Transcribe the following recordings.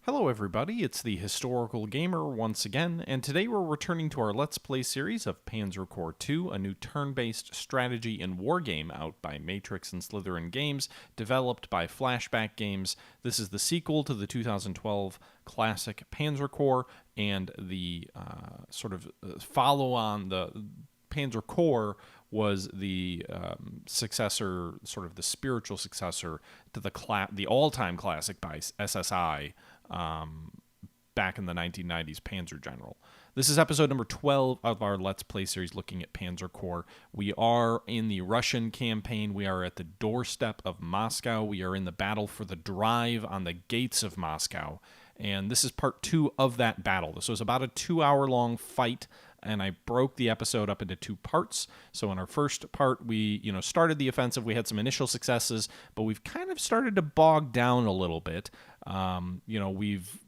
Hello everybody, it's the Historical Gamer once again, and today we're returning to our Let's Play series of Panzer Corps II, a new turn-based strategy and war game out by Matrix and Slytherin Games, developed by Flashback Games. This is the sequel to the 2012 classic Panzer Corps, and the follow-on, the Panzer Corps was the successor, sort of the spiritual successor to the all-time classic by SSI, back in the 1990s, Panzer General. This is episode number 12 of our Let's Play series looking at Panzer Corps. We are in the Russian campaign. We are at the doorstep of Moscow. We are in the battle for the drive on the gates of Moscow. And this is part 2 of that battle. This was about a 2-hour-long fight, and I broke the episode up into 2 parts. So in our first part, we started the offensive. We had some initial successes, but we've kind of started to bog down a little bit.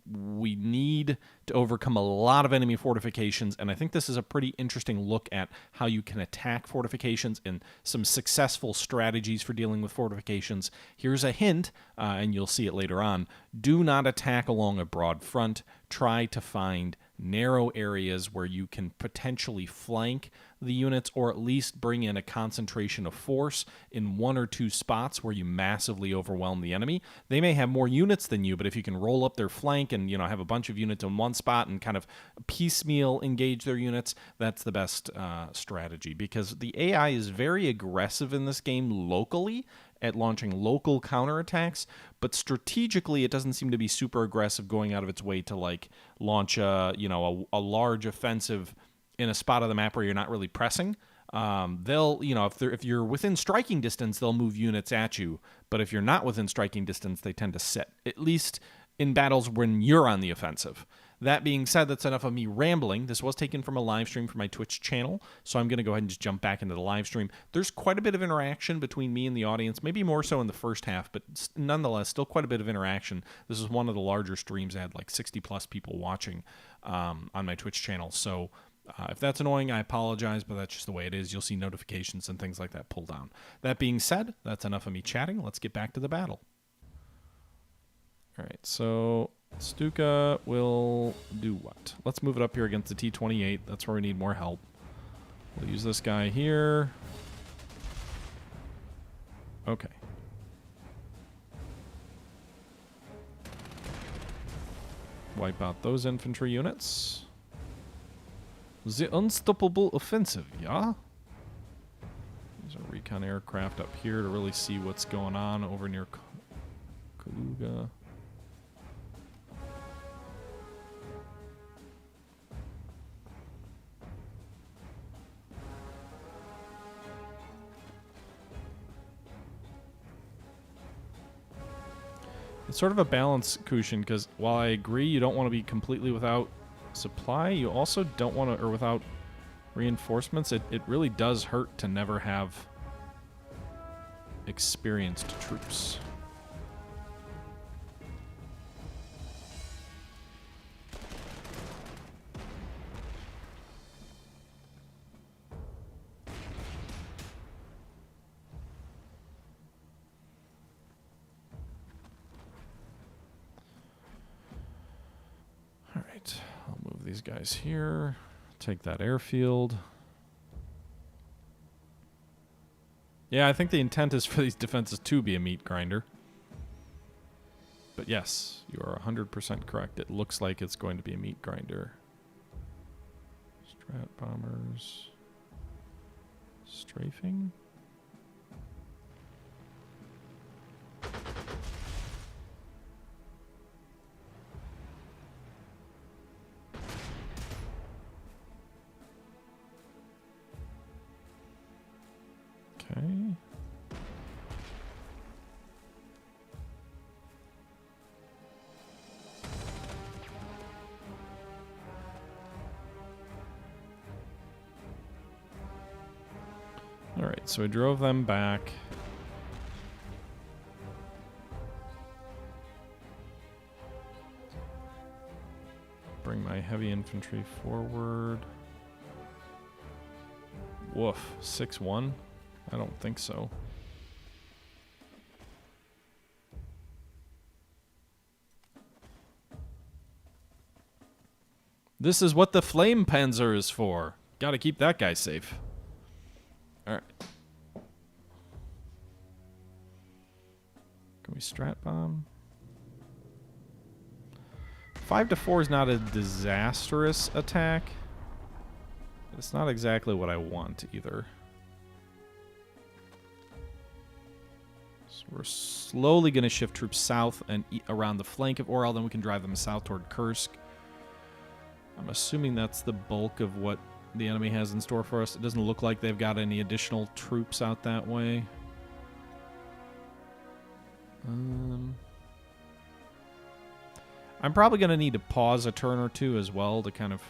We need to overcome a lot of enemy fortifications, and I think this is a pretty interesting look at how you can attack fortifications and some successful strategies for dealing with fortifications. Here's a hint, and you'll see it later on. Do not attack along a broad front. Try to find narrow areas where you can potentially flank the units, or at least bring in a concentration of force in 1 or 2 spots where you massively overwhelm the enemy. They may have more units than you, but if you can roll up their flank and have a bunch of units in one spot and kind of piecemeal engage their units, that's the best strategy, because the AI is very aggressive in this game locally at launching local counterattacks, but strategically it doesn't seem to be super aggressive going out of its way to launch a large offensive in a spot of the map where you're not really pressing. They'll, if you're within striking distance, they'll move units at you, but if you're not within striking distance, they tend to sit, at least in battles when you're on the offensive. That being said, that's enough of me rambling. This was taken from a live stream from my Twitch channel, so I'm going to go ahead and just jump back into the live stream. There's quite a bit of interaction between me and the audience, maybe more so in the first half, but nonetheless, still quite a bit of interaction. This is one of the larger streams. I had like 60-plus people watching on my Twitch channel, so if that's annoying, I apologize, but that's just the way it is. You'll see notifications and things like that pull down. That being said, that's enough of me chatting. Let's get back to the battle. All right, so Stuka will do what? Let's move it up here against the T-28. That's where we need more help. We'll use this guy here. Okay. Wipe out those infantry units. The unstoppable offensive, yeah? There's a recon aircraft up here to really see what's going on over near Kaluga. It's sort of a balance, Kushin, because while I agree you don't want to be completely without supply, you also don't want to, or without reinforcements. It really does hurt to never have experienced troops. I'll move these guys here. Take that airfield. Yeah, I think the intent is for these defenses to be a meat grinder. But yes, you are 100% correct. It looks like it's going to be a meat grinder. Strat bombers. Strafing. Okay. All right, so we drove them back. Bring my heavy infantry forward. Woof, 6-1? I don't think so. This is what the flame panzer is for. Gotta keep that guy safe. Alright. Can we strat bomb? 5 to 4 is not a disastrous attack. But it's not exactly what I want either. So we're slowly going to shift troops south and around the flank of Orel, then we can drive them south toward Kursk. I'm assuming that's the bulk of what the enemy has in store for us. It doesn't look like they've got any additional troops out that way. I'm probably going to need to pause a turn or two as well to kind of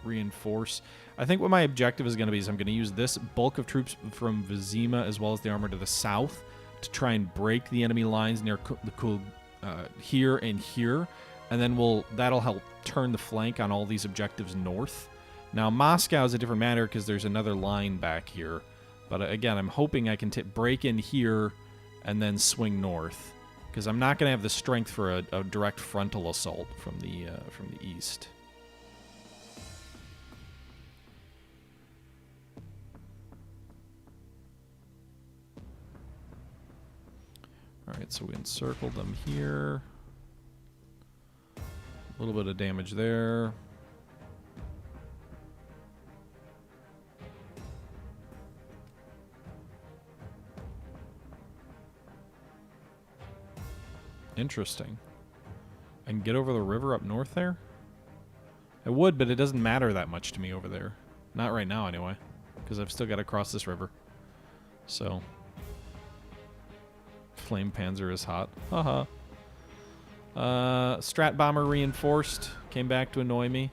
reinforce. I think what my objective is going to be is I'm going to use this bulk of troops from Vizima as well as the armor to the south to try and break the enemy lines near here and here, and then that'll help turn the flank on all these objectives north. Now Moscow is a different matter because there's another line back here, but again I'm hoping I can break in here and then swing north, because I'm not going to have the strength for a direct frontal assault from the east. All right, so we encircled them here. A little bit of damage there. Interesting. I can get over the river up north there? I would, but it doesn't matter that much to me over there. Not right now, anyway. Because I've still got to cross this river. So. Flame Panzer is hot. Haha. Strat Bomber reinforced. Came back to annoy me.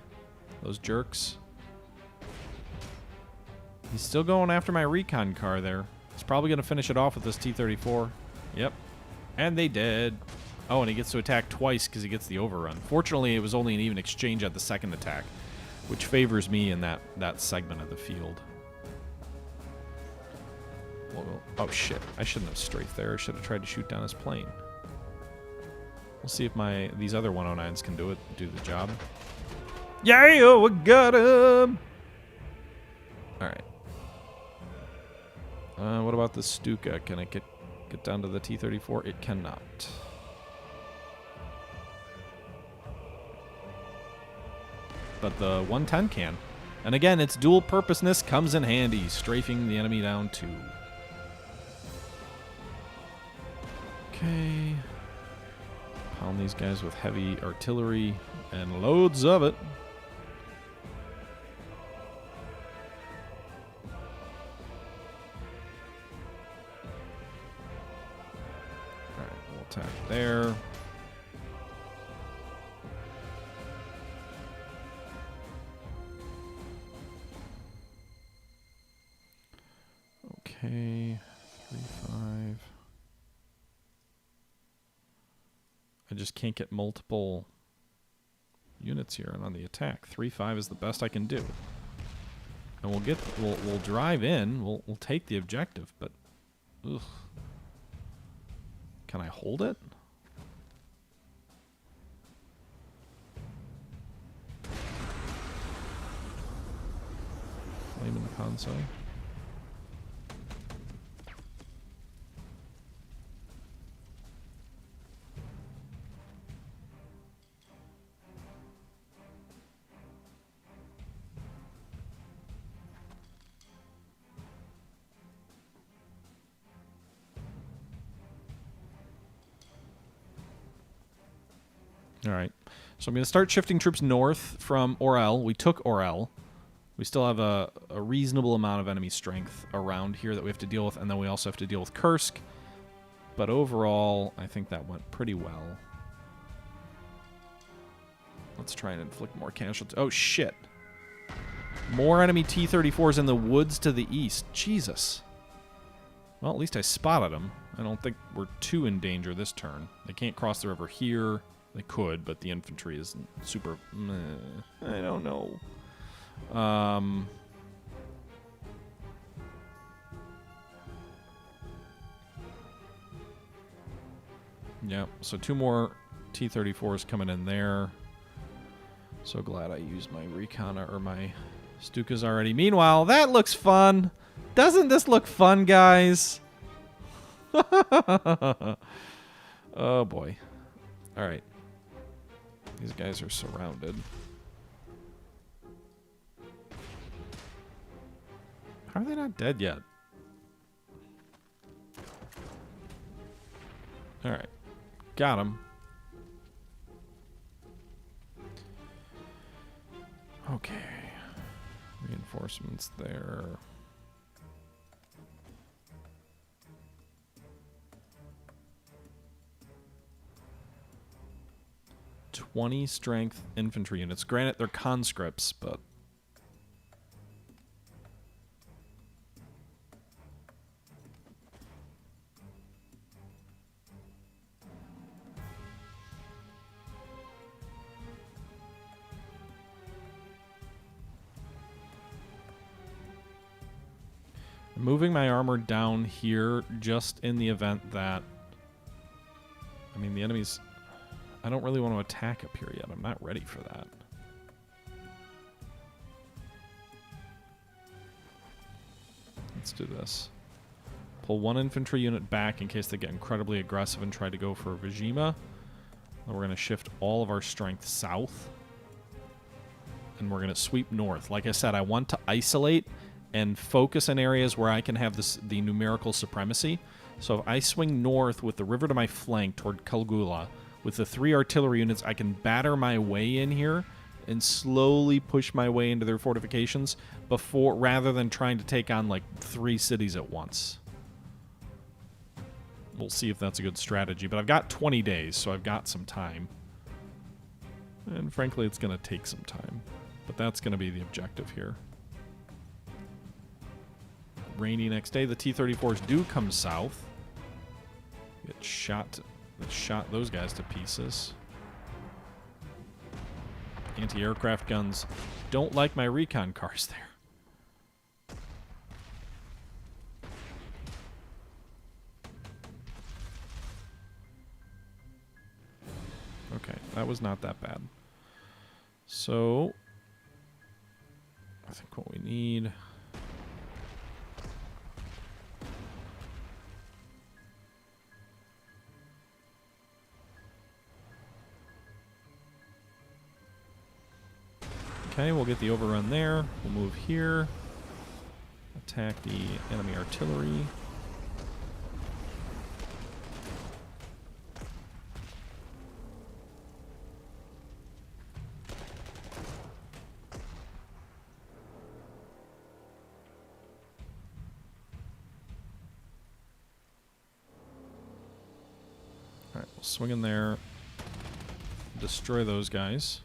Those jerks. He's still going after my recon car there. He's probably going to finish it off with this T-34. Yep. And they did. Oh, and he gets to attack twice because he gets the overrun. Fortunately, it was only an even exchange at the second attack, which favors me in that segment of the field. Oh, shit. I shouldn't have strafed there. I should have tried to shoot down his plane. We'll see if these other 109s can do the job. Yeah, we got him! Alright. What about the Stuka? Can it get down to the T-34? It cannot. But the 110 can. And again, its dual purposeness comes in handy, strafing the enemy down too. Okay. Pound these guys with heavy artillery and loads of it. Alright, we'll attack there. Okay, 3-5. I just can't get multiple units here and on the attack. 3-5 is the best I can do. And we'll drive in, we'll take the objective, but ugh. Can I hold it? Flame in the console. All right, so I'm going to start shifting troops north from Orel. We took Orel. We still have a reasonable amount of enemy strength around here that we have to deal with, and then we also have to deal with Kursk. But overall, I think that went pretty well. Let's try and inflict more casualties. Oh, shit. More enemy T-34s in the woods to the east. Jesus. Well, at least I spotted them. I don't think we're too in danger this turn. They can't cross the river here. They could, but the infantry isn't super... I don't know. Yeah, so 2 more T-34s coming in there. So glad I used my recon or my Stukas already. Meanwhile, that looks fun. Doesn't this look fun, guys? Oh, boy. All right. These guys are surrounded. How are they not dead yet? All right. Got him. Okay. Reinforcements there. "20 strength infantry units." Granted, they're conscripts, but... I'm moving my armor down here just in the event that... I mean, the enemy's... I don't really want to attack up here yet. I'm not ready for that. Let's do this. Pull 1 infantry unit back in case they get incredibly aggressive and try to go for Vizima. Then we're going to shift all of our strength south. And we're going to sweep north. Like I said, I want to isolate and focus in areas where I can have the numerical supremacy. So if I swing north with the river to my flank toward Kalgula, with the 3 artillery units, I can batter my way in here and slowly push my way into their fortifications rather than trying to take on like 3 cities at once. We'll see if that's a good strategy, but I've got 20 days, so I've got some time. And frankly, it's going to take some time, but that's going to be the objective here. Rainy next day. The T-34s do come south. Get shot those guys to pieces. Anti-aircraft guns don't like my recon cars there. Okay, that was not that bad. So, I think what we need... Okay, we'll get the overrun there. We'll move here. Attack the enemy artillery. Alright, we'll swing in there. Destroy those guys.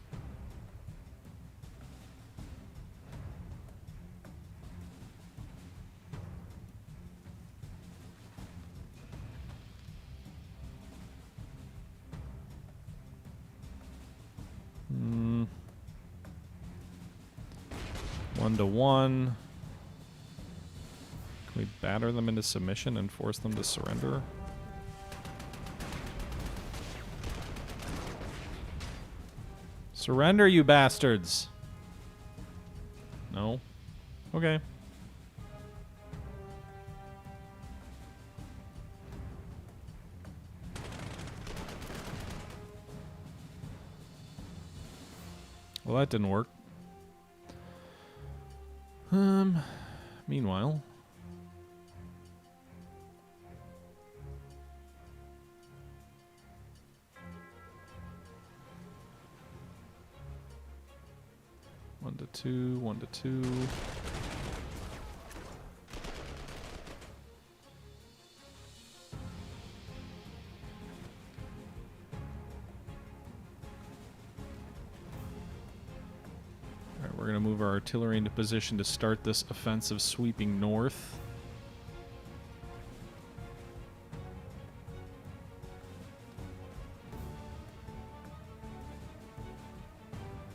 One to one. Can we batter them into submission and force them to surrender? Surrender, you bastards! No? Okay. Well, that didn't work. Meanwhile... One to two, 1 to 2. Alright, we're going to move our artillery into position to start this offensive sweeping north.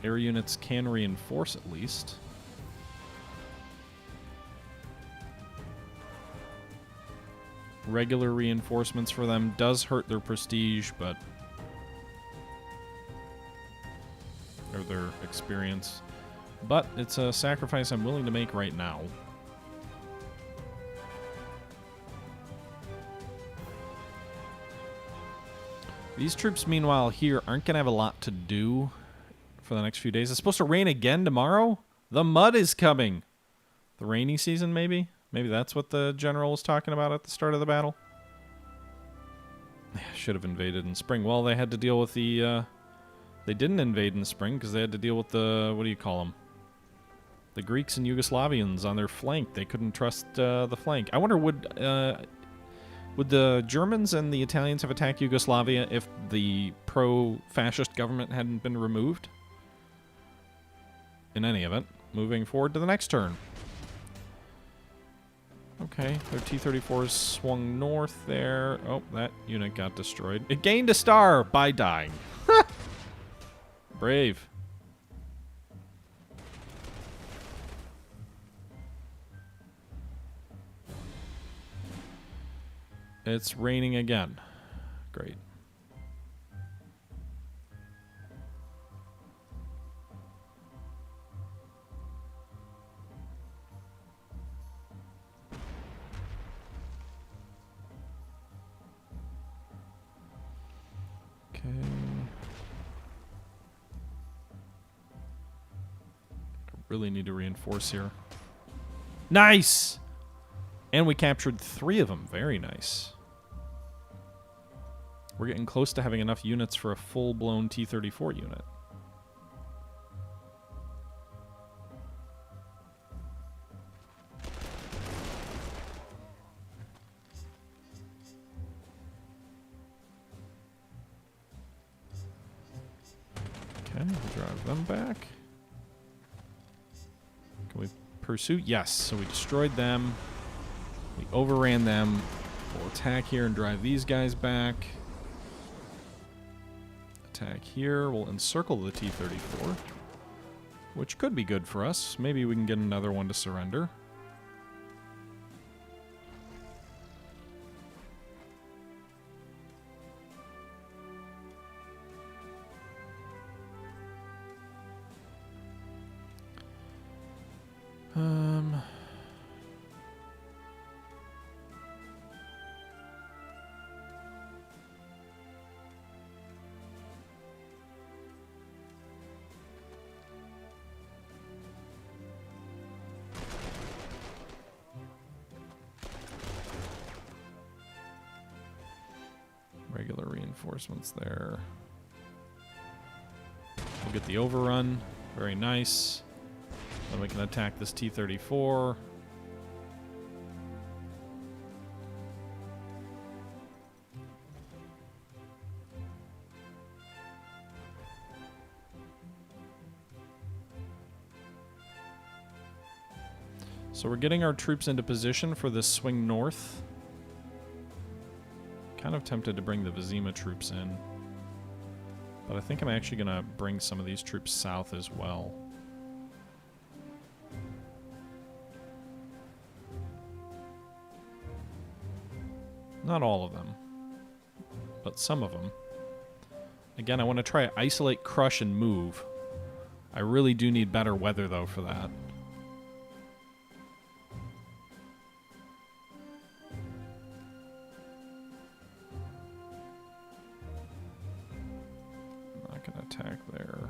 Air units can reinforce at least. Regular reinforcements for them does hurt their prestige, but or their experience. But it's a sacrifice I'm willing to make right now. These troops, meanwhile, here aren't going to have a lot to do for the next few days. It's supposed to rain again tomorrow? The mud is coming. The rainy season, maybe? Maybe that's what the general was talking about at the start of the battle. Should have invaded in spring. Well, they had to deal with the... they didn't invade in the spring because they had to deal with the... What do you call them? The Greeks and Yugoslavians on their flank. They couldn't trust the flank. I wonder, would the Germans and the Italians have attacked Yugoslavia if the pro-fascist government hadn't been removed? In any event, moving forward to the next turn. Okay, their T-34s swung north there. Oh, that unit got destroyed. It gained a star by dying. Brave. It's raining again. Great. Okay. Really need to reinforce here. Nice! And we captured 3 of them. Very nice. We're getting close to having enough units for a full-blown T-34 unit. Okay, we'll drive them back. Can we pursue? Yes, so we destroyed them. We overran them. We'll attack here and drive these guys back. Attack here. We'll encircle the T-34, which could be good for us. Maybe we can get another one to surrender. Regular reinforcements there. We'll get the overrun. Very nice. Then we can attack this T-34. So we're getting our troops into position for this swing north. Kind of tempted to bring the Vizima troops in. But I think I'm actually going to bring some of these troops south as well. Not all of them, but some of them. Again, I want to try to isolate, crush, and move. I really do need better weather, though, for that. Not going to attack there.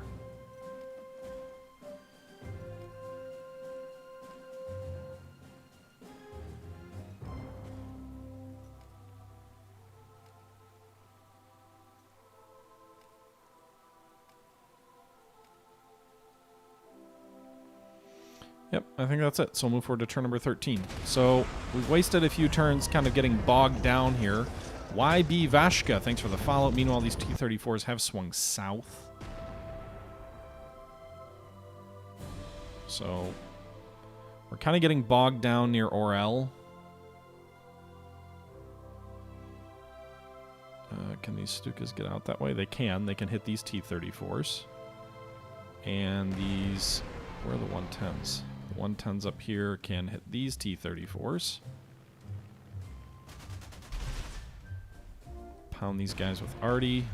Yep, I think that's it. So we'll move forward to turn number 13. So we've wasted a few turns kind of getting bogged down here. YB Vashka, thanks for the follow. Meanwhile, these T-34s have swung south. So we're kind of getting bogged down near Orel. Can these Stukas get out that way? They can. They can hit these T-34s. And these... Where are the 110s? The 110s up here can hit these T-34s. Pound these guys with Arty.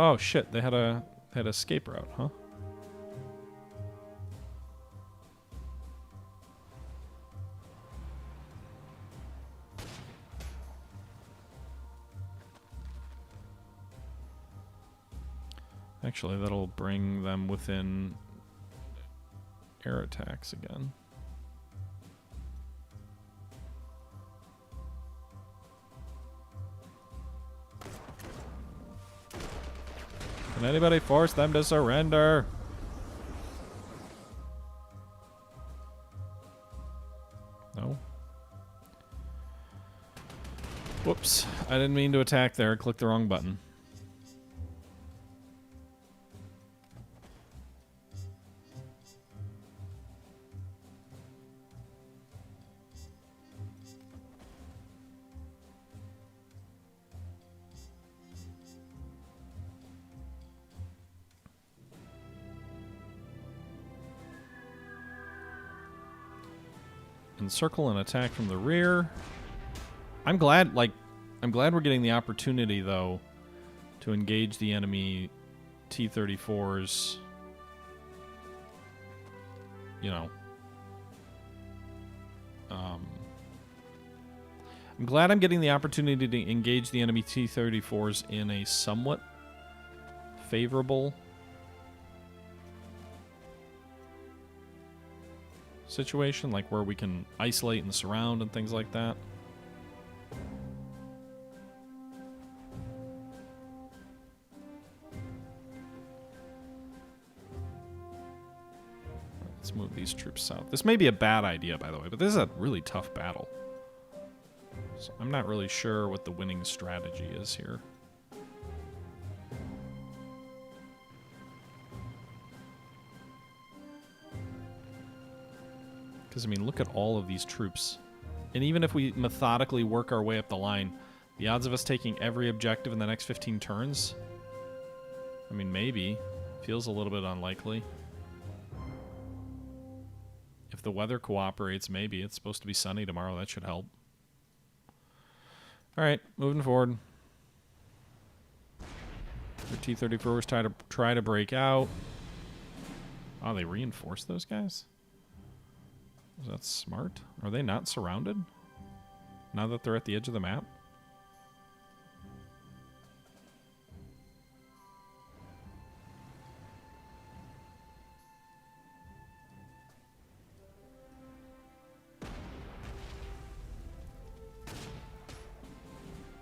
Oh shit! They had a escape route, huh? Actually, that'll bring them within air attacks again. Can anybody force them to surrender? No. Whoops. I didn't mean to attack there. I clicked the wrong button. Encircle and attack from the rear. I'm glad we're getting the opportunity, though, to engage the enemy T-34s. You know. I'm glad I'm getting the opportunity to engage the enemy T-34s in a somewhat favorable situation, like where we can isolate and surround and things like that. Let's move these troops south. This may be a bad idea, by the way, but this is a really tough battle. So I'm not really sure what the winning strategy is here. Because, I mean, look at all of these troops. And even if we methodically work our way up the line, the odds of us taking every objective in the next 15 turns, I mean, maybe. Feels a little bit unlikely. If the weather cooperates, maybe. It's supposed to be sunny tomorrow. That should help. All right, moving forward. The T-34s try to break out. Oh, they reinforced those guys? Is that smart? Are they not surrounded now that they're at the edge of the map?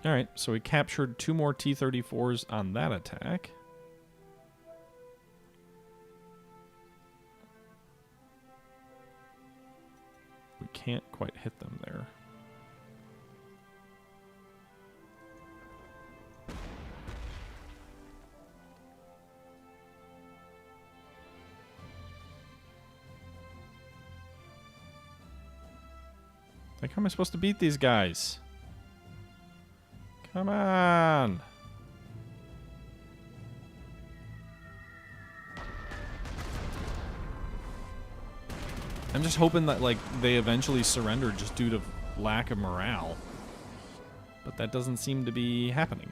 Alright, so we captured 2 more T-34s on that attack. We can't quite hit them there. Like, how am I supposed to beat these guys? Come on! I'm just hoping that, like, they eventually surrender just due to lack of morale. But that doesn't seem to be happening.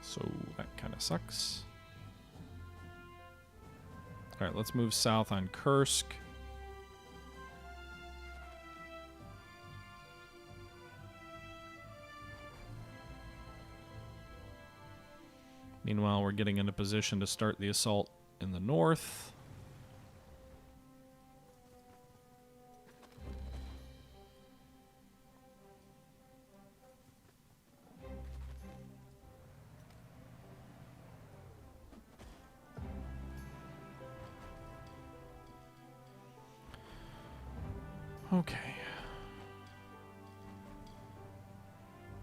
So that kind of sucks. Alright, let's move south on Kursk. Meanwhile, we're getting into position to start the assault in the north. Okay.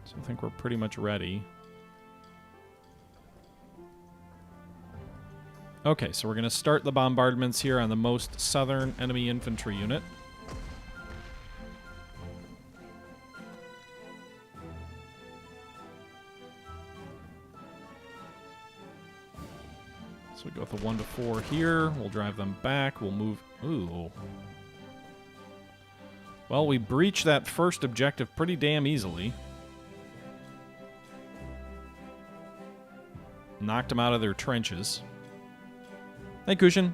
So I think we're pretty much ready. Okay, so we're going to start the bombardments here on the most southern enemy infantry unit. So we go with a 1 to 4 here. We'll drive them back. We'll move... Ooh. Well, we breached that first objective pretty damn easily. knocked them out of their trenches. Hey, Cushion.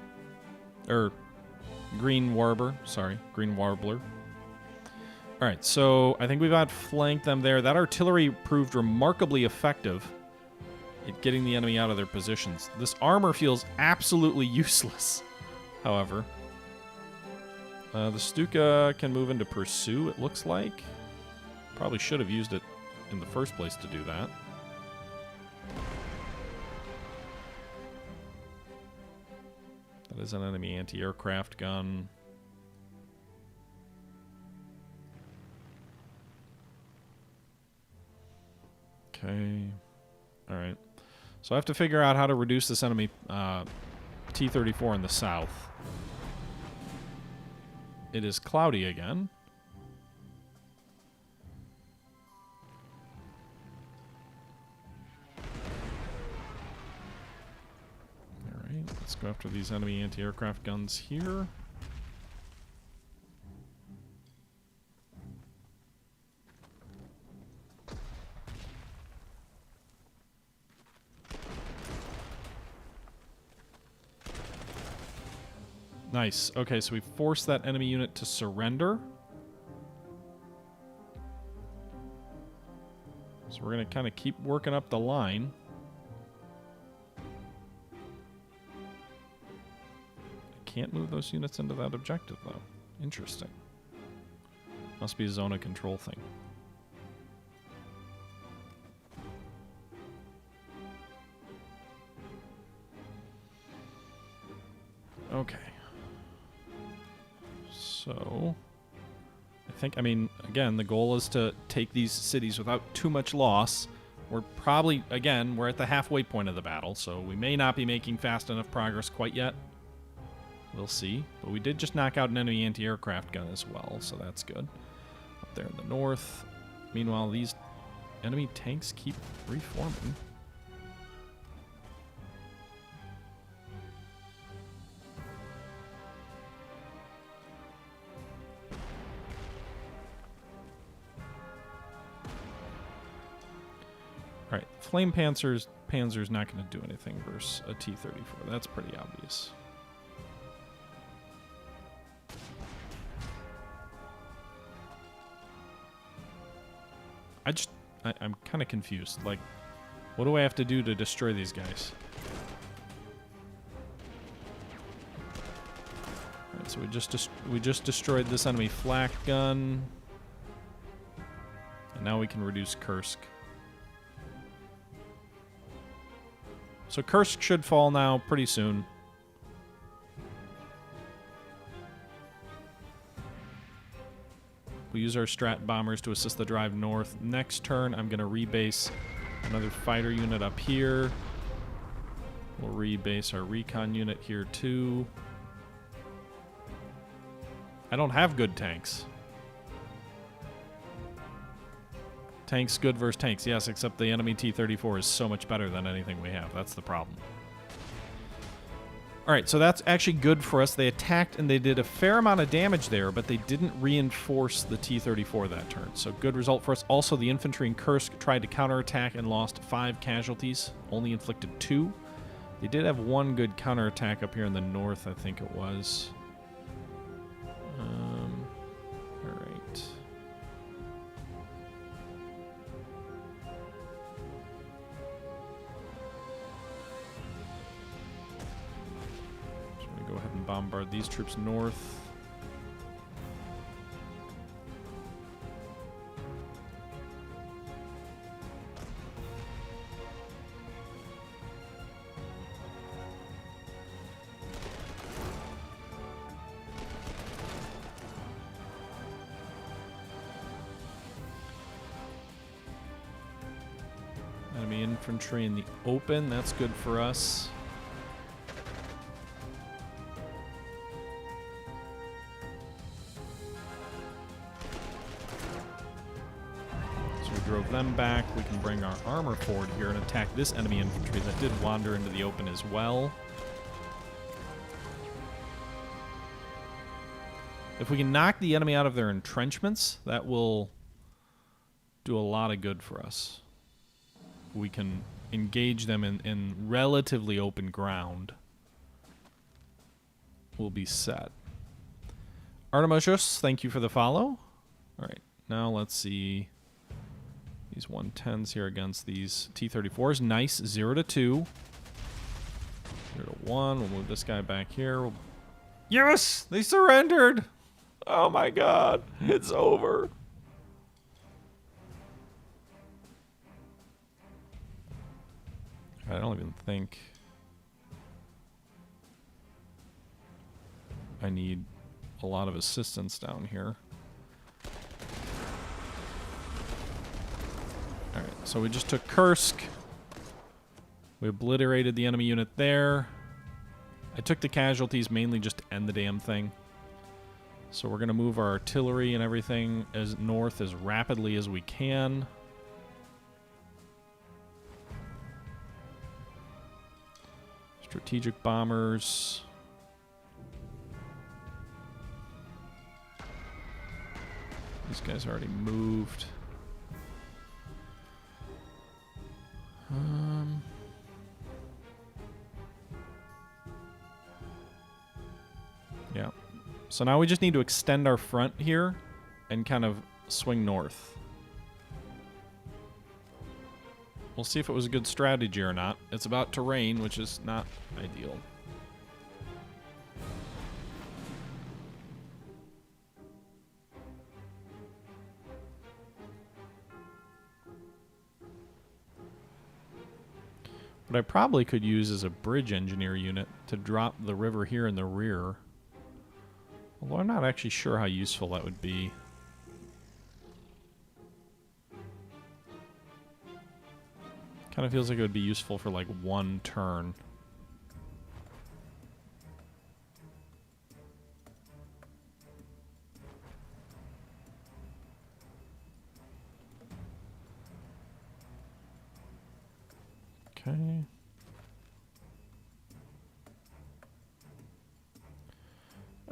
Green Warbler. Sorry, Green Warbler. All right, so I think we've outflanked them there. That artillery proved remarkably effective at getting the enemy out of their positions. This armor feels absolutely useless, however. The Stuka can move into pursue, it looks like. Probably should have used it in the first place to do that. That is an enemy anti-aircraft gun. Okay. All right. So I have to figure out how to reduce this enemy T-34 in the south. It is cloudy again. All right. Let's go after these enemy anti-aircraft guns here. Nice. Okay, so we forced that enemy unit to surrender. So we're going to kind of keep working up the line. I can't move those units into that objective, though. Interesting. Must be a zone of control thing. Okay. So, I mean, again, the goal is to take these cities without too much loss. We're probably, again, we're at the halfway point of the battle, so we may not be making fast enough progress quite yet. We'll see. But we did just knock out an enemy anti-aircraft gun as well, so that's good. Up there in the north. Meanwhile, these enemy tanks keep reforming. All right, Flame Panzer's not going to do anything versus a T-34. That's pretty obvious. I'm kind of confused. Like, what do I have to do to destroy these guys? All right, so we just destroyed this enemy flak gun, and now we can reduce Kursk. So Kursk should fall now pretty soon. We use our strat bombers to assist the drive north. Next turn, I'm going to rebase another fighter unit up here. We'll rebase our recon unit here too. I don't have good tanks. Tanks good versus tanks, yes, except the enemy T-34 is so much better than anything we have. That's the problem. All right, so that's actually good for us. They attacked and they did a fair amount of damage there, but they didn't reinforce the T-34 that turn. So good result for us. Also, the infantry in Kursk tried to counterattack and lost 5 casualties, only inflicted 2. They did have 1 good counterattack up here in the north, I think it was. All right. Go ahead and bombard these troops north. Enemy infantry in the open, that's good for us. Drove them back. We can bring our armor forward here and attack this enemy infantry that did wander into the open as well. If we can knock the enemy out of their entrenchments, that will do a lot of good for us. We can engage them in relatively open ground, we'll be set. Artemosios, thank you for the follow. All right, now let's see these 110s here against these T-34s. Nice, 0 to 2. 0 to 1. We'll move this guy back here. Yes, they surrendered. Oh my God, it's over. I don't even think I need a lot of assistance down here. Alright, so we just took Kursk. We obliterated the enemy unit there. I took the casualties mainly just to end the damn thing. So we're going to move our artillery and everything as north as rapidly as we can. Strategic bombers. These guys already moved. Yeah. So now we just need to extend our front here and kind of swing north. We'll see if it was a good strategy or not. It's about to rain, which is not ideal. What I probably could use is a bridge engineer unit to drop the river here in the rear. Although I'm not actually sure how useful that would be. Kind of feels like it would be useful for like one turn. Okay.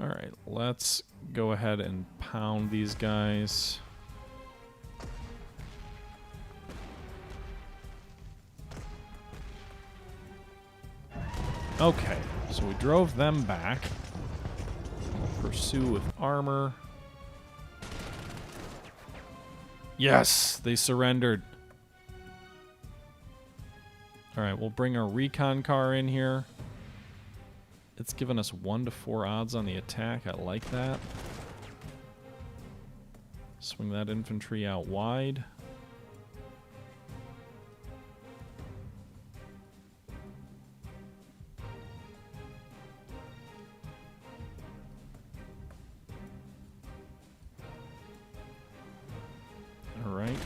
All right, let's go ahead and pound these guys. Okay, so we drove them back. We'll pursue with armor. Yes, they surrendered. All right, we'll bring our recon car in here. It's given us 1 to 4 odds on the attack. I like that. Swing that infantry out wide. All right.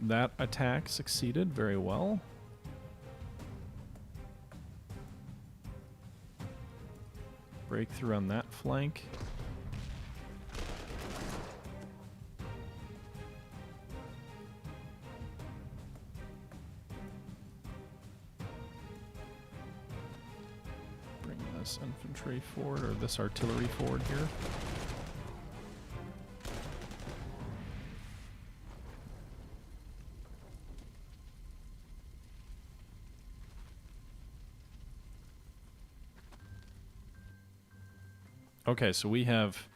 That attack succeeded very well. Breakthrough on that flank. Bring this infantry forward, or this artillery forward here. Okay, so we have,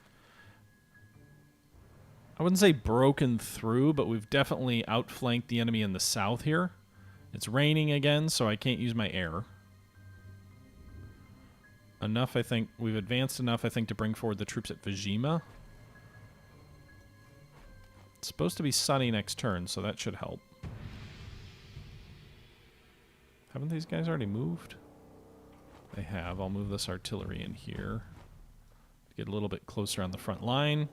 I wouldn't say broken through, but we've definitely outflanked the enemy in the south here. It's raining again, so I can't use my air. Enough, I think. We've advanced enough, I think, to bring forward the troops at Vizima. It's supposed to be sunny next turn, so that should help. Haven't these guys already moved? They have. I'll move this artillery in here. Get a little bit closer on the front line.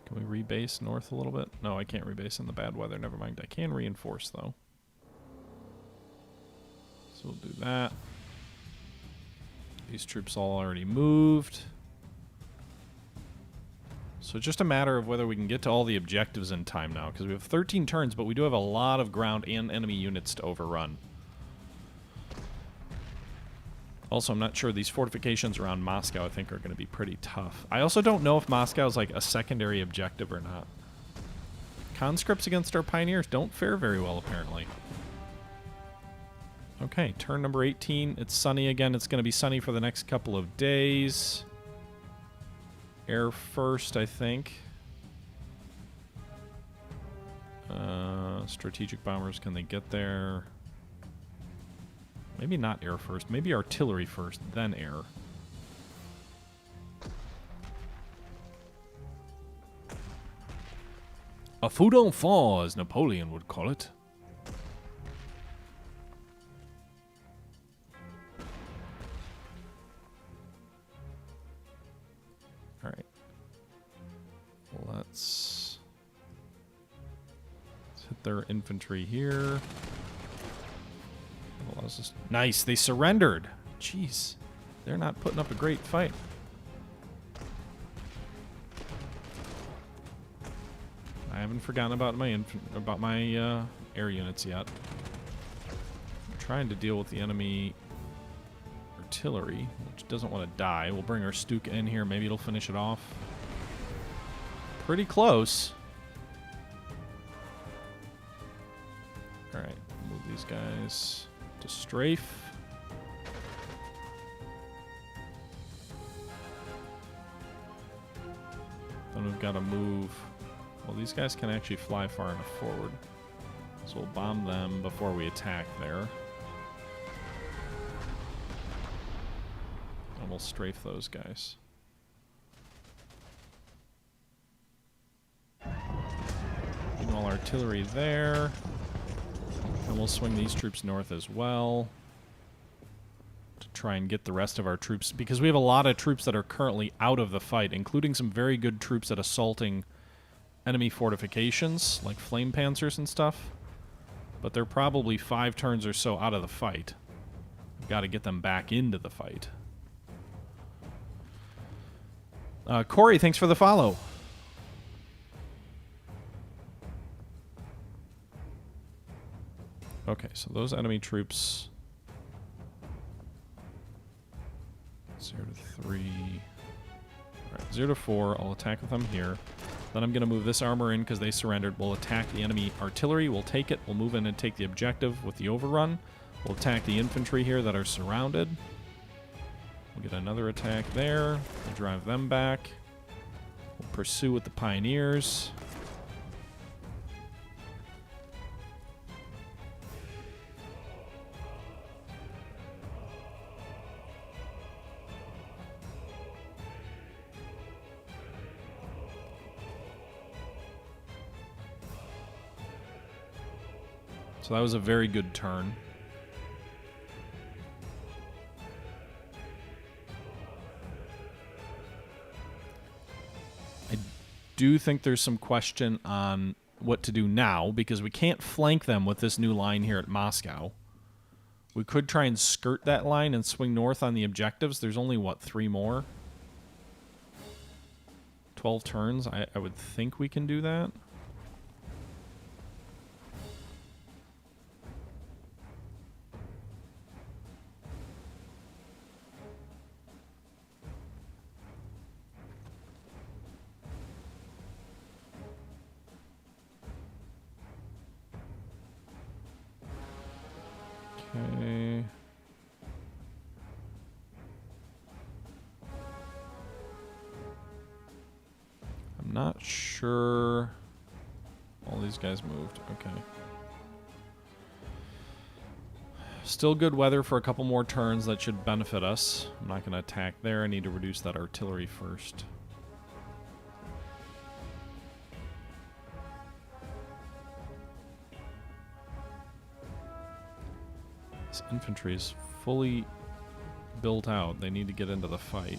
Can we rebase north a little bit? No, I can't rebase in the bad weather. Never mind. I can reinforce, though. So we'll do that. These troops all already moved. So it's just a matter of whether we can get to all the objectives in time now, because we have 13 turns, but we do have a lot of ground and enemy units to overrun. Also, I'm not sure. These fortifications around Moscow, I think, are going to be pretty tough. I also don't know if Moscow is like a secondary objective or not. Conscripts against our pioneers don't fare very well, apparently. Okay, turn number 18. It's sunny again. It's going to be sunny for the next couple of days. Air first, I think. Strategic bombers, can they get there? Maybe not air first. Maybe artillery first, then air. A feu d'enfant, as Napoleon would call it. All right. Let's hit their infantry here. Nice, they surrendered. Jeez, they're not putting up a great fight. I haven't forgotten about my air units yet. I'm trying to deal with the enemy artillery, which doesn't want to die. We'll bring our Stuka in here. Maybe it'll finish it off. Pretty close. All right, move these guys to strafe. Then we've got to move. Well, these guys can actually fly far enough forward. So we'll bomb them before we attack there. And we'll strafe those guys. All artillery there. And we'll swing these troops north as well to try and get the rest of our troops, because we have a lot of troops that are currently out of the fight, including some very good troops at assaulting enemy fortifications, like flame panzers and stuff. But they're probably 5 turns or so out of the fight. We've got to get them back into the fight. Corey, thanks for the follow. Okay, so those enemy troops, 0 to 3, all right, 0 to 4, I'll attack with them here. Then I'm going to move this armor in because they surrendered. We'll attack the enemy artillery, we'll take it, we'll move in and take the objective with the overrun. We'll attack the infantry here that are surrounded. We'll get another attack there, we'll drive them back. We'll pursue with the pioneers. So that was a very good turn. I do think there's some question on what to do now, because we can't flank them with this new line here at Moscow. We could try and skirt that line and swing north on the objectives. There's only, what, 3 more? 12 turns. I would think we can do that. Okay. I'm not sure. All these guys moved. Okay. Still good weather for a couple more turns. That should benefit us. I'm not going to attack there. I need to reduce that artillery first. This infantry is fully built out. They need to get into the fight.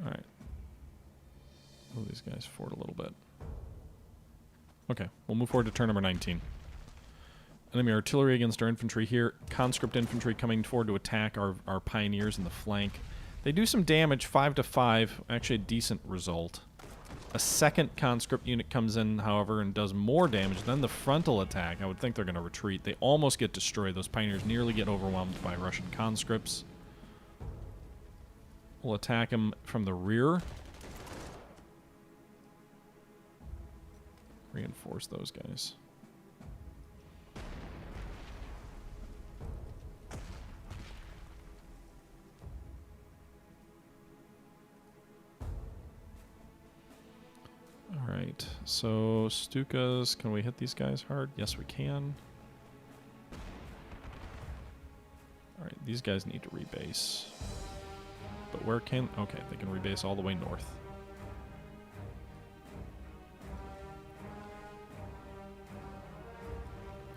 Alright. Move these guys forward a little bit. Okay, we'll move forward to turn number 19. Enemy artillery against our infantry here. Conscript infantry coming forward to attack our pioneers in the flank. They do some damage, 5 to 5. Actually a decent result. A second conscript unit comes in, however, and does more damage than the frontal attack. I would think they're going to retreat. They almost get destroyed. Those pioneers nearly get overwhelmed by Russian conscripts. We'll attack them from the rear. Reinforce those guys. Alright, so Stukas, can we hit these guys hard? Yes, we can. Alright, these guys need to rebase. But where can... Okay, they can rebase all the way north.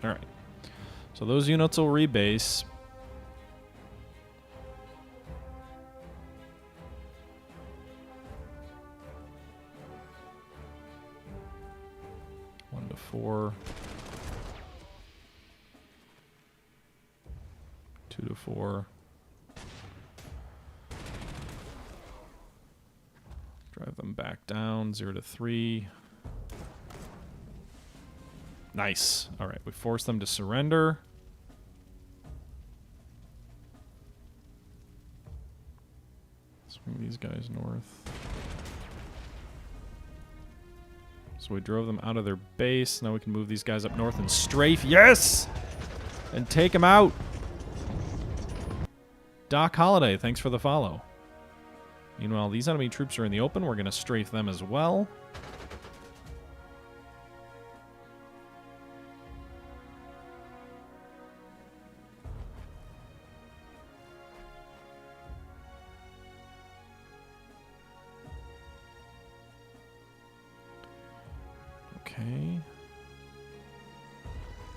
Alright, so those units will rebase. One to 4. 2 to 4. Drive them back down. 0 to 3. Nice. All right, we force them to surrender. Swing these guys north. So we drove them out of their base. Now we can move these guys up north and strafe. Yes! And take them out. Doc Holiday, thanks for the follow. Meanwhile, these enemy troops are in the open. We're going to strafe them as well. Okay.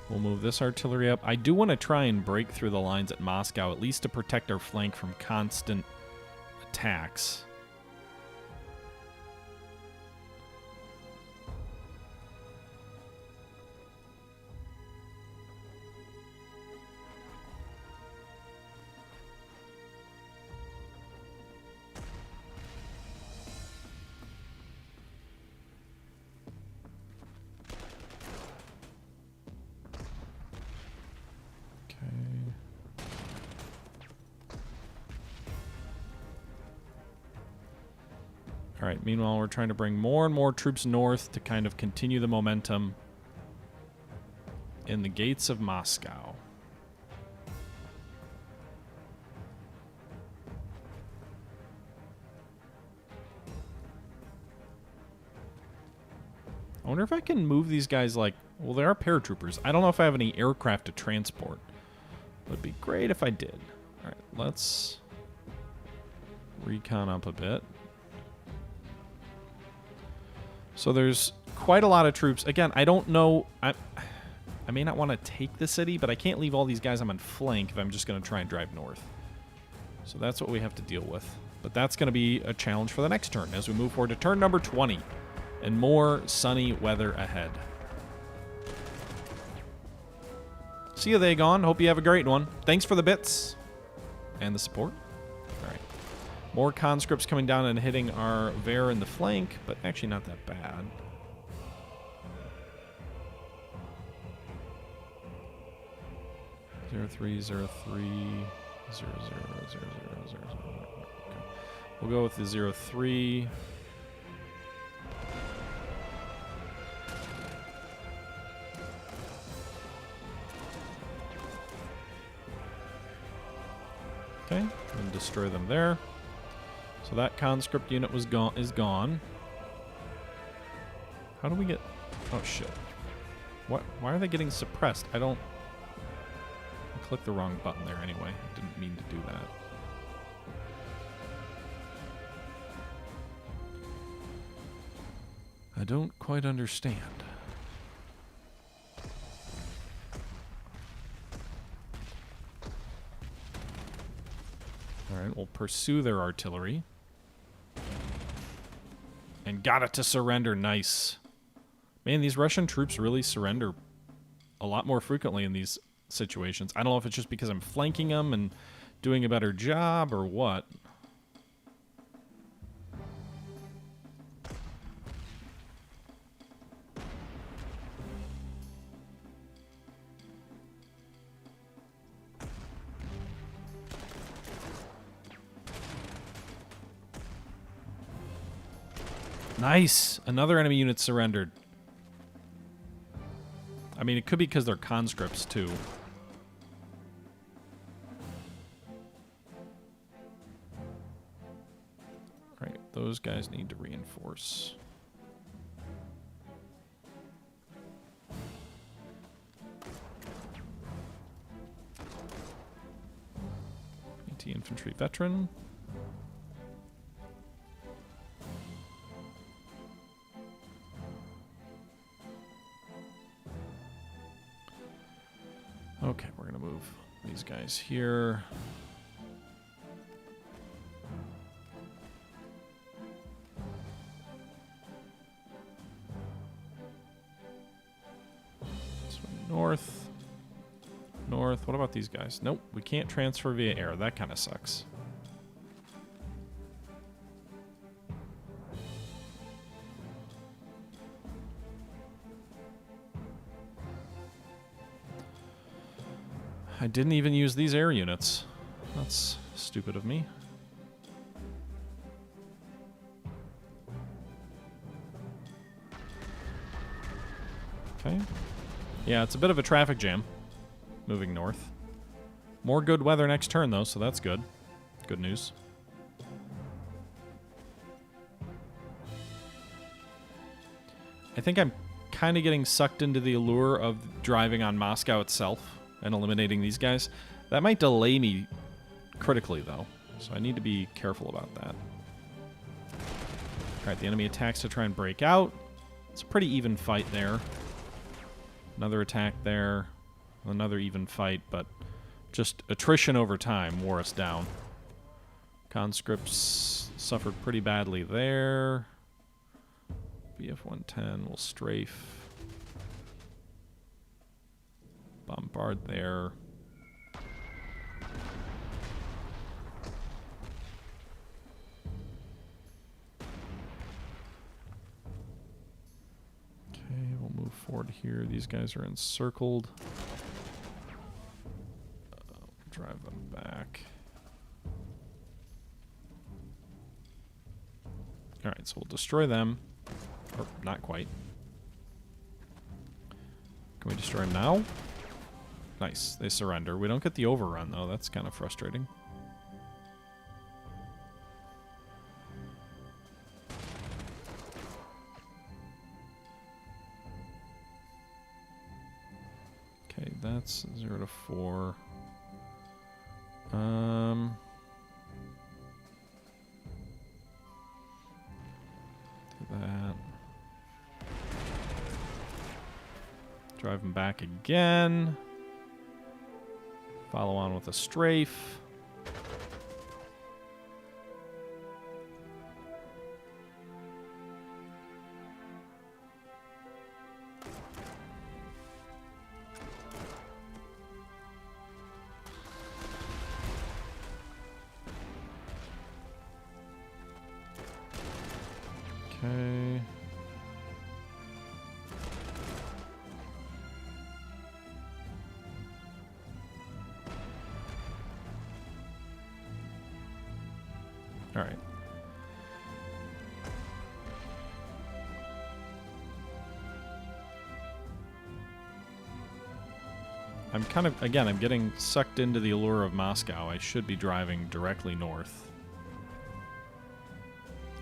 We'll move this artillery up. I do want to try and break through the lines at Moscow, at least to protect our flank from constant attacks. All right, meanwhile, we're trying to bring more and more troops north to kind of continue the momentum in the gates of Moscow. I wonder if I can move these guys like... Well, they are paratroopers. I don't know if I have any aircraft to transport. It would be great if I did. All right, let's recon up a bit. So there's quite a lot of troops. Again, I don't know. I may not want to take the city, but I can't leave all these guys on my flank if I'm just going to try and drive north. So that's what we have to deal with. But that's going to be a challenge for the next turn as we move forward to turn number 20 and more sunny weather ahead. See you, Thagon. Hope you have a great one. Thanks for the bits and the support. More conscripts coming down and hitting our Ver in the flank, but actually not that bad. Zero 3, 0 3, 0 0 0 0 0 0. Okay. We'll go with the 0 3. Okay, and destroy them there. So that conscript unit is gone. How do we get... Oh, shit. What? Why are they getting suppressed? I clicked the wrong button there anyway. I didn't mean to do that. I don't quite understand. Alright, we'll pursue their artillery. And got it to surrender. Nice. Man, these Russian troops really surrender a lot more frequently in these situations. I don't know if it's just because I'm flanking them and doing a better job or what. Nice! Another enemy unit surrendered. I mean, it could be because they're conscripts, too. Alright, those guys need to reinforce. Infantry veteran. Okay, we're going to move these guys here. Swing north. North. What about these guys? Nope, we can't transfer via air. That kind of sucks. I didn't even use these air units. That's stupid of me. Okay. Yeah, it's a bit of a traffic jam. Moving north. More good weather next turn, though, so that's good. Good news. I think I'm kind of getting sucked into the allure of driving on Moscow itself and eliminating these guys. That might delay me critically, though, so I need to be careful about that. Alright, the enemy attacks to try and break out. It's a pretty even fight there. Another attack there. Another even fight, but just attrition over time wore us down. Conscripts suffered pretty badly there. BF-110 will strafe. Bombard there. Okay, we'll move forward here. These guys are encircled. Drive them back. Alright, so we'll destroy them. Or, not quite. Can we destroy them now? Nice, they surrender. We don't get the overrun, though. That's kind of frustrating. Okay, that's 0 to 4. Do that. Drive them back again. Follow on with a strafe. Okay. All right. I'm kind of, again, I'm getting sucked into the allure of Moscow. I should be driving directly north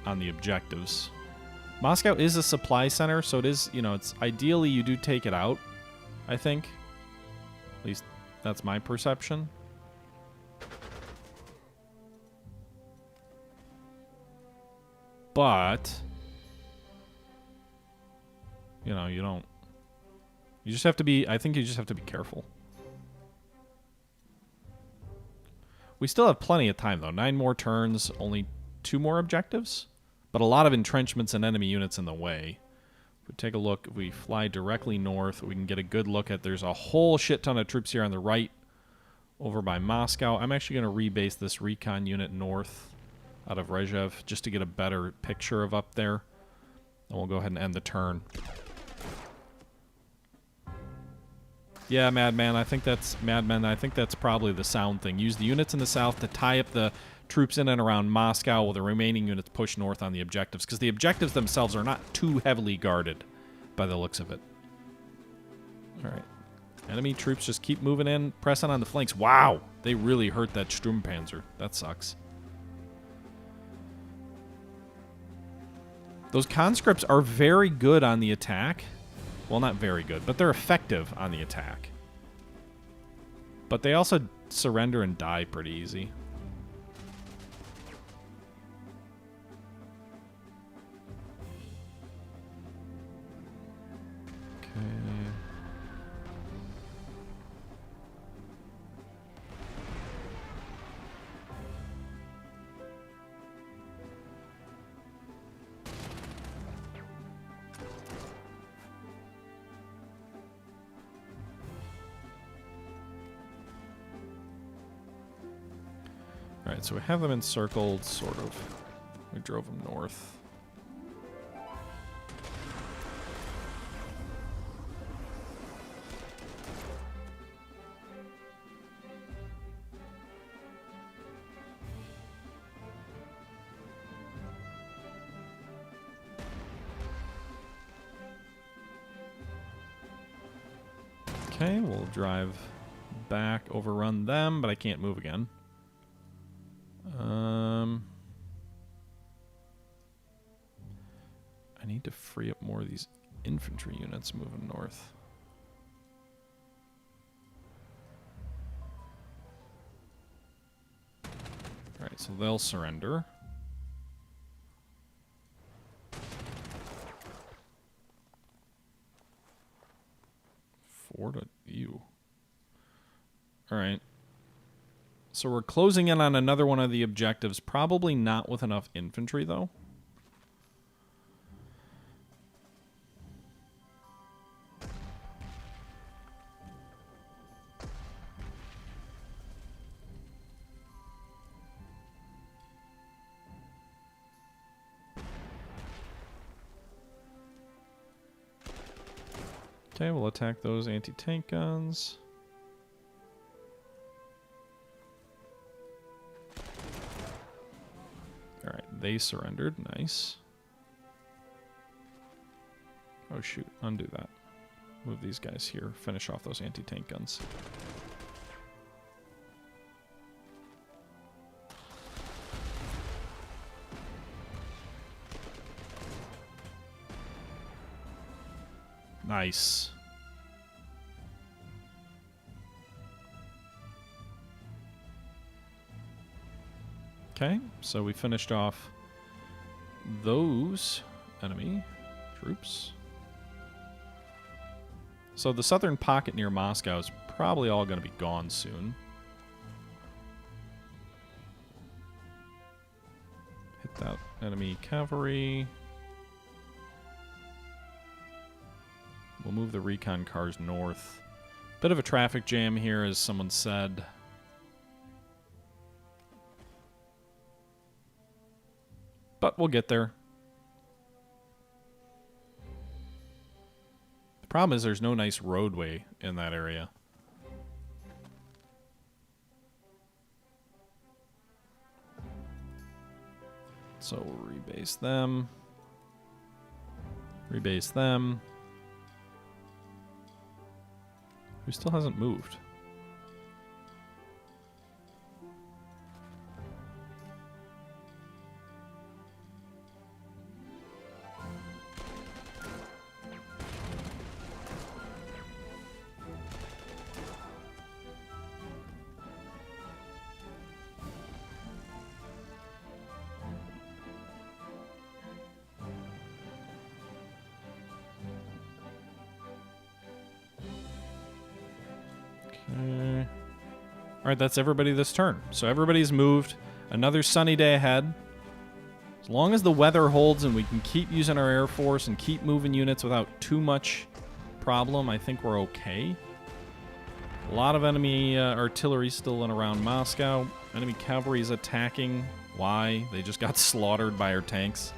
on the objectives. Moscow is a supply center, so it is, you know, it's ideally you do take it out, I think. At least that's my perception. But, you know, you don't, you just have to be, I think you just have to be careful. We still have plenty of time, though. 9 more turns, only 2 more objectives, but a lot of entrenchments and enemy units in the way. If we take a look, if we fly directly north, we can get a good look at, there's a whole shit ton of troops here on the right over by Moscow. I'm actually going to rebase this recon unit north out of Rezhev just to get a better picture of up there. And we'll go ahead and end the turn. Yeah, Madman. I think that's probably the sound thing. Use the units in the south to tie up the troops in and around Moscow, while the remaining units push north on the objectives, because the objectives themselves are not too heavily guarded, by the looks of it. All right. Enemy troops just keep moving in, pressing on the flanks. Wow, they really hurt that Sturmpanzer. That sucks. Those conscripts are very good on the attack. Well, not very good, but they're effective on the attack. But they also surrender and die pretty easy. Okay. Alright, so we have them encircled, sort of. We drove them north. Okay, we'll drive back, overrun them, but I can't move again. I need to free up more of these infantry units moving north. Alright, so they'll surrender. Fort you. Alright. So we're closing in on another one of the objectives. Probably not with enough infantry, though. Okay, we'll attack those anti-tank guns. Alright, they surrendered. Nice. Oh shoot, undo that. Move these guys here. Finish off those anti-tank guns. Nice. Okay, so we finished off those enemy troops. So the southern pocket near Moscow is probably all going to be gone soon. Hit that enemy cavalry. We'll move the recon cars north. Bit of a traffic jam here, as someone said. But we'll get there. The problem is there's no nice roadway in that area. So we'll rebase them. Rebase them. Who still hasn't moved? Alright, that's everybody this turn. So everybody's moved. Another sunny day ahead. As long as the weather holds and we can keep using our Air Force and keep moving units without too much problem, I think we're okay. A lot of enemy artillery still in around Moscow. Enemy cavalry is attacking. Why? They just got slaughtered by our tanks.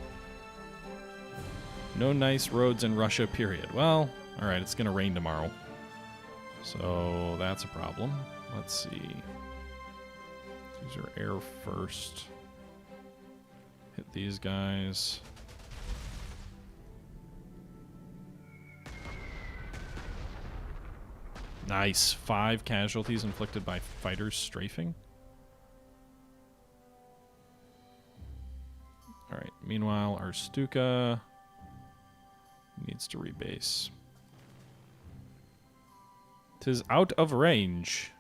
No nice roads in Russia, period. Well, alright, it's going to rain tomorrow. So that's a problem. Let's see. Use our air first. Hit these guys. Nice. 5 casualties inflicted by fighters strafing. Alright, meanwhile, our Stuka needs to rebase. 'Tis out of range.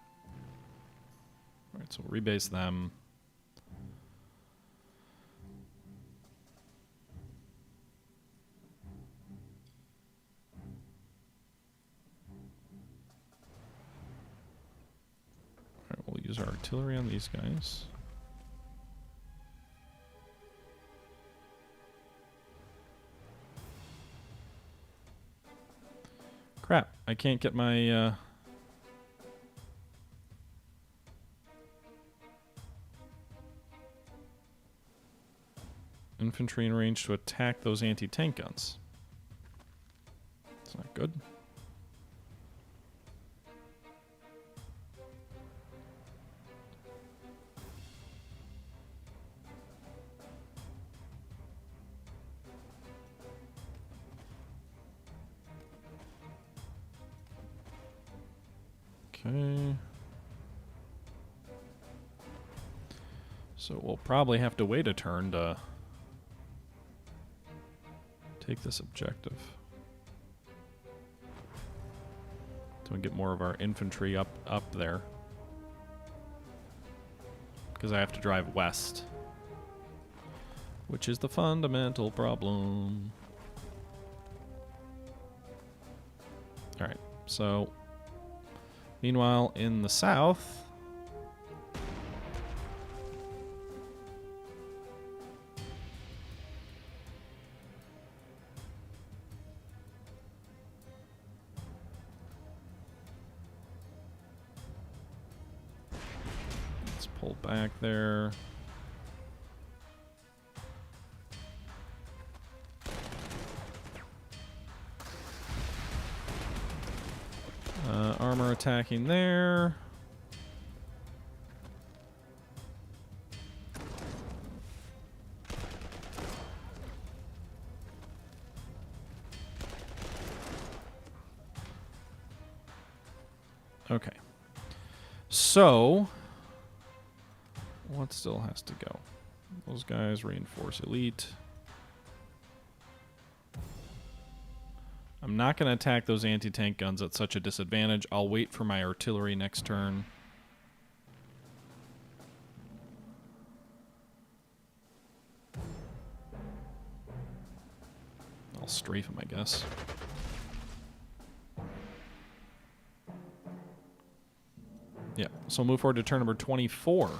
Alright, so we'll rebase them. Alright, we'll use our artillery on these guys. Crap, I can't get my, infantry in range to attack those anti-tank guns. It's not good. Okay. So we'll probably have to wait a turn to take this objective. So we get more of our infantry up there. Because I have to drive west. Which is the fundamental problem. Alright, so meanwhile, in the south, let's pull back there. Armor attacking there. Okay. So, what still has to go? Those guys reinforce elite. I'm not going to attack those anti-tank guns at such a disadvantage. I'll wait for my artillery next turn. I'll strafe him, I guess. Yeah, so we'll move forward to turn number 24.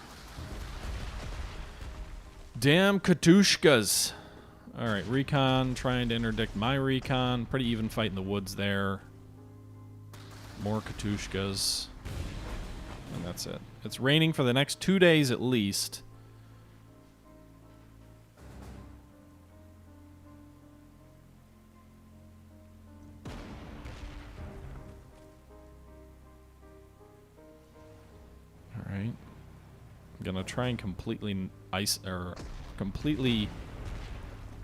Damn Katushkas. Alright, recon, trying to interdict my recon. Pretty even fight in the woods there. More Katushkas. And that's it. It's raining for the next 2 days at least. Alright. I'm gonna try and completely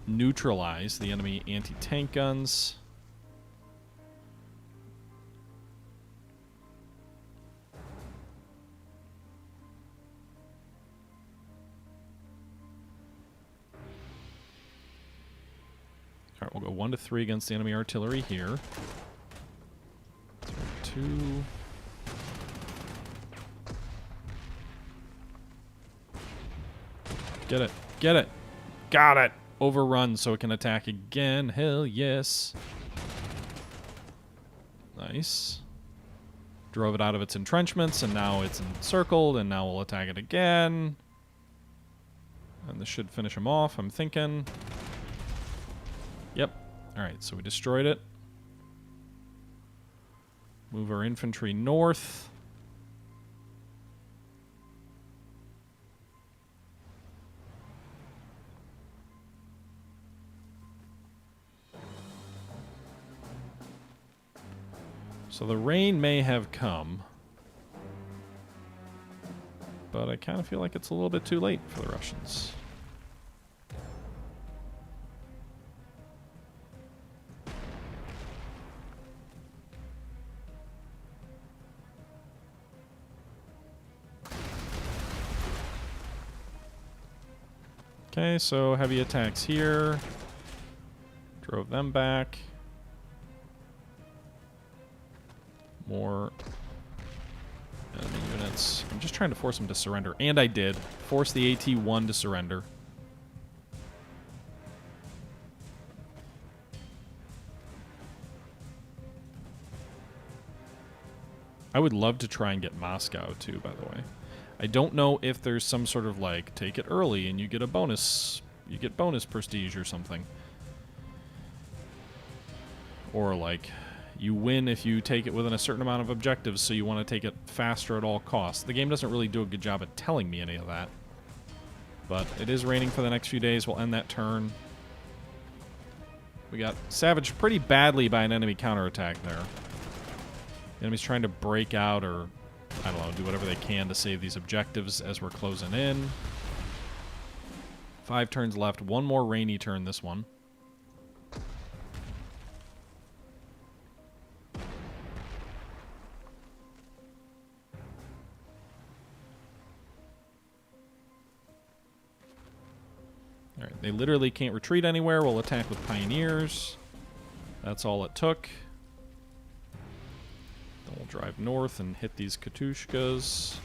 neutralize the enemy anti-tank guns. Alright, we'll go 1 to 3 against the enemy artillery here. 2. Get it. Get it. Got it. Overrun so it can attack again. Hell yes. Nice. Drove it out of its entrenchments, and now it's encircled, and now we'll attack it again. And this should finish him off, I'm thinking. Yep. Alright, so we destroyed it. Move our infantry north. So the rain may have come, but I kind of feel like it's a little bit too late for the Russians. Okay, so heavy attacks here. Drove them back. More enemy units. I'm just trying to force them to surrender. And I did. Force the AT-1 to surrender. I would love to try and get Moscow too, by the way. I don't know if there's some sort of like, take it early and you get a bonus. You get bonus prestige or something. Or like, you win if you take it within a certain amount of objectives, so you want to take it faster at all costs. The game doesn't really do a good job at telling me any of that. But it is raining for the next few days. We'll end that turn. We got savaged pretty badly by an enemy counterattack there. The enemy's trying to break out or, I don't know, do whatever they can to save these objectives as we're closing in. 5 turns left. One more rainy turn this one. Alright, they literally can't retreat anywhere. We'll attack with pioneers. That's all it took. Then we'll drive north and hit these Katushkas.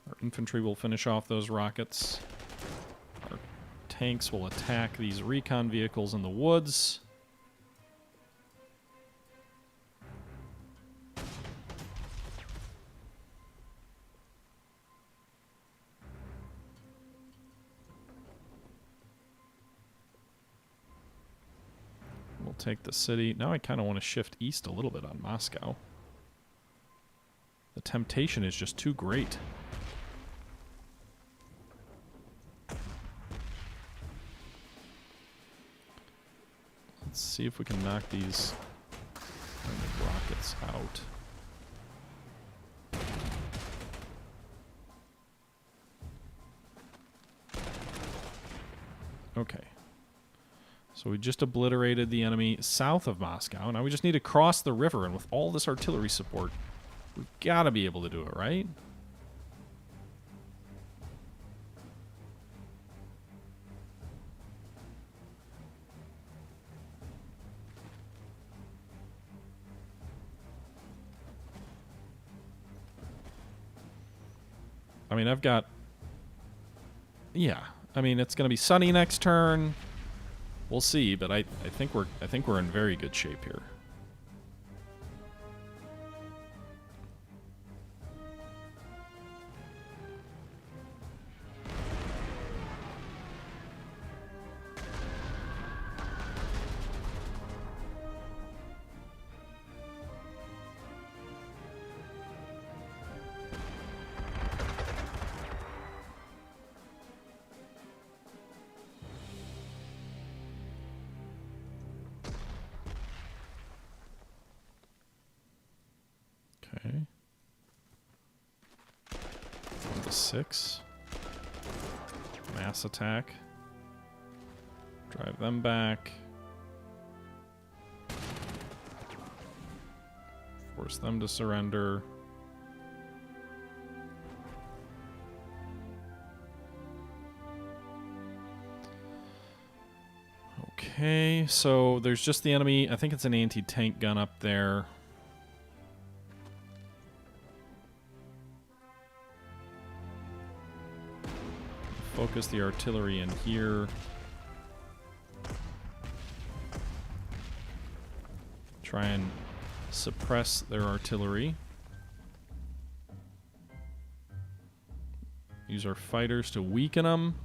Our infantry will finish off those rockets. Our tanks will attack these recon vehicles in the woods. Take the city. Now I kind of want to shift east a little bit on Moscow. The temptation is just too great. Let's see if we can knock these rockets out. Okay. So we just obliterated the enemy south of Moscow. Now we just need to cross the river, and with all this artillery support, we've got to be able to do it, right? I mean, I've got... Yeah. I mean, it's going to be sunny next turn. We'll see, but I think we're in very good shape here. Okay. 1 to 6. Mass attack. Drive them back. Force them to surrender. Okay, so there's just the enemy. I think it's an anti-tank gun up there. Focus the artillery in here. Try and suppress their artillery. Use our fighters to weaken them.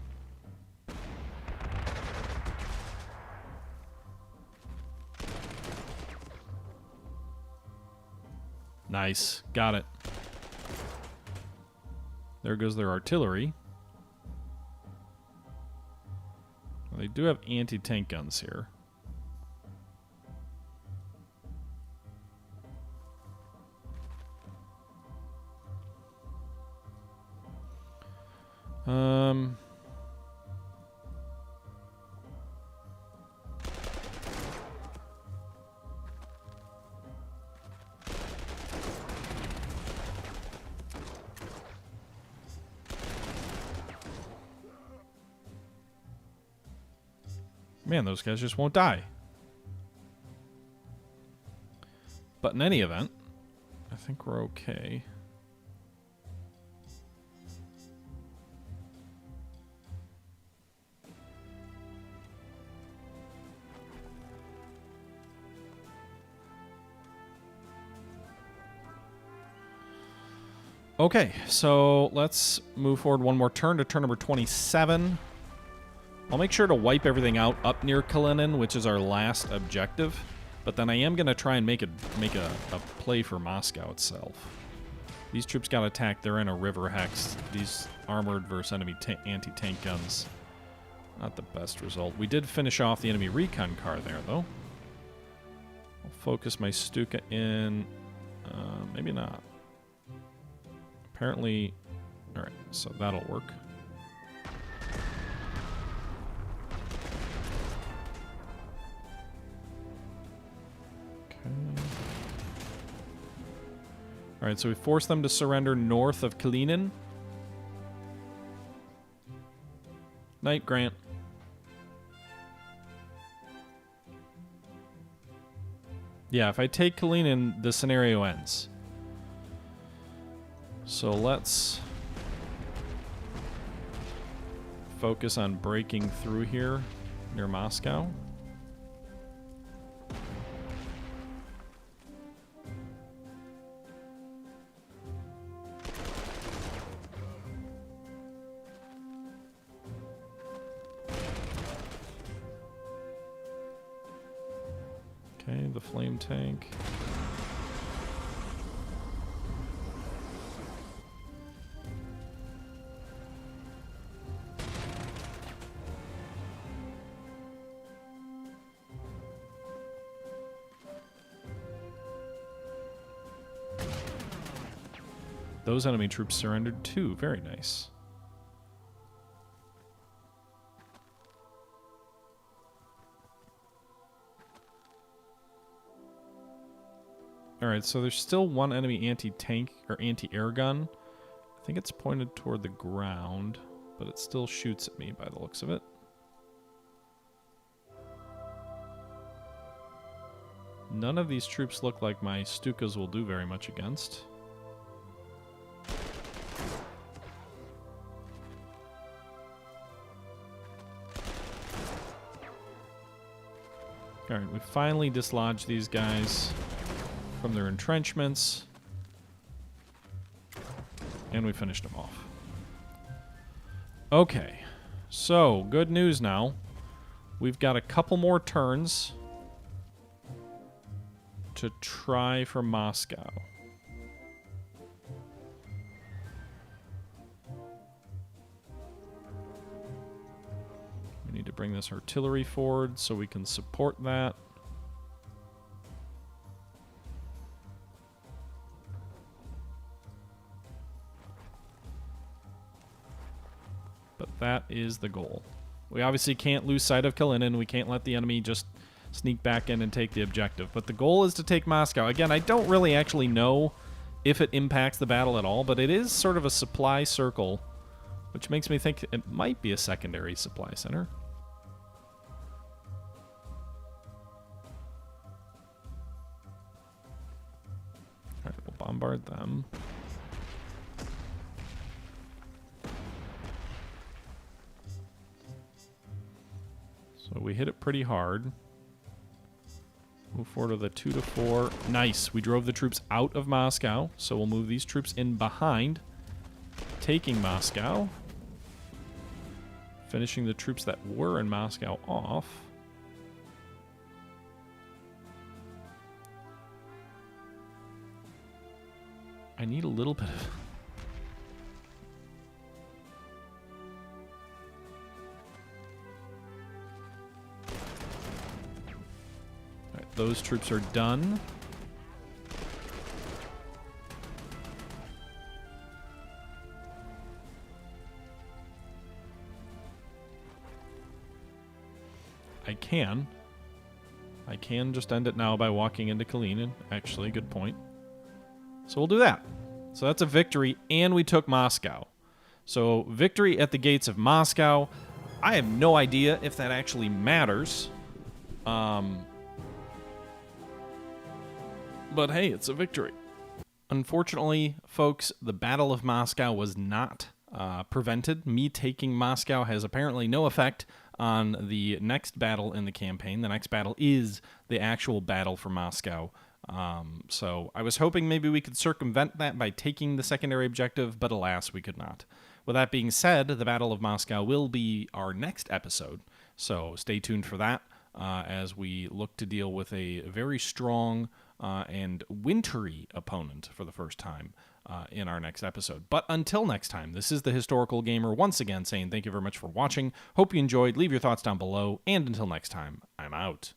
Nice. Got it. There goes their artillery. do have anti-tank guns here. Man, those guys just won't die. But in any event, I think we're okay. Okay, so let's move forward one more turn to turn number 27. I'll make sure to wipe everything out up near Kalinin, which is our last objective. But then I am going to try and make a play for Moscow itself. These troops got attacked. They're in a river hex. These armored versus enemy anti-tank guns. Not the best result. We did finish off the enemy recon car there, though. I'll focus my Stuka in. Maybe not. Apparently... Alright, so that'll work. Alright, so we forced them to surrender north of Kalinin. Night, Grant. Yeah, if I take Kalinin, the scenario ends. So let's focus on breaking through here near Moscow. Okay, the flame tank. Those enemy troops surrendered too. Very nice. Alright, so there's still one enemy anti-tank or anti-air gun. I think it's pointed toward the ground, but it still shoots at me by the looks of it. None of these troops look like my Stukas will do very much against. Alright, we finally dislodged these guys from their entrenchments. And we finished them off. Okay, so good news now. We've got a couple more turns to try for Moscow. We need to bring this artillery forward so we can support that. But that is the goal. We obviously can't lose sight of Kalinin. We can't let the enemy just sneak back in and take the objective. But the goal is to take Moscow. Again, I don't really actually know if it impacts the battle at all, but it is sort of a supply circle, which makes me think it might be a secondary supply center. Alright, we'll bombard them. So we hit it pretty hard. Move forward with a 2 to 4. Nice. We drove the troops out of Moscow, so we'll move these troops in behind, taking Moscow, finishing the troops that were in Moscow off. I need a little bit of... Those troops are done. I can just end it now by walking into Kalinin. Actually, good point. So we'll do that. So that's a victory, and we took Moscow. So victory at the gates of Moscow. I have no idea if that actually matters. But hey, it's a victory. Unfortunately, folks, the Battle of Moscow was not prevented. Me taking Moscow has apparently no effect on the next battle in the campaign. The next battle is the actual battle for Moscow. So I was hoping maybe we could circumvent that by taking the secondary objective, but alas, we could not. With that being said, the Battle of Moscow will be our next episode, so stay tuned for that as we look to deal with a very strong and wintry opponent for the first time in our next episode. But until next time, this is the Historical Gamer once again saying thank you very much for watching. Hope you enjoyed. Leave your thoughts down below, and until next time, I'm out.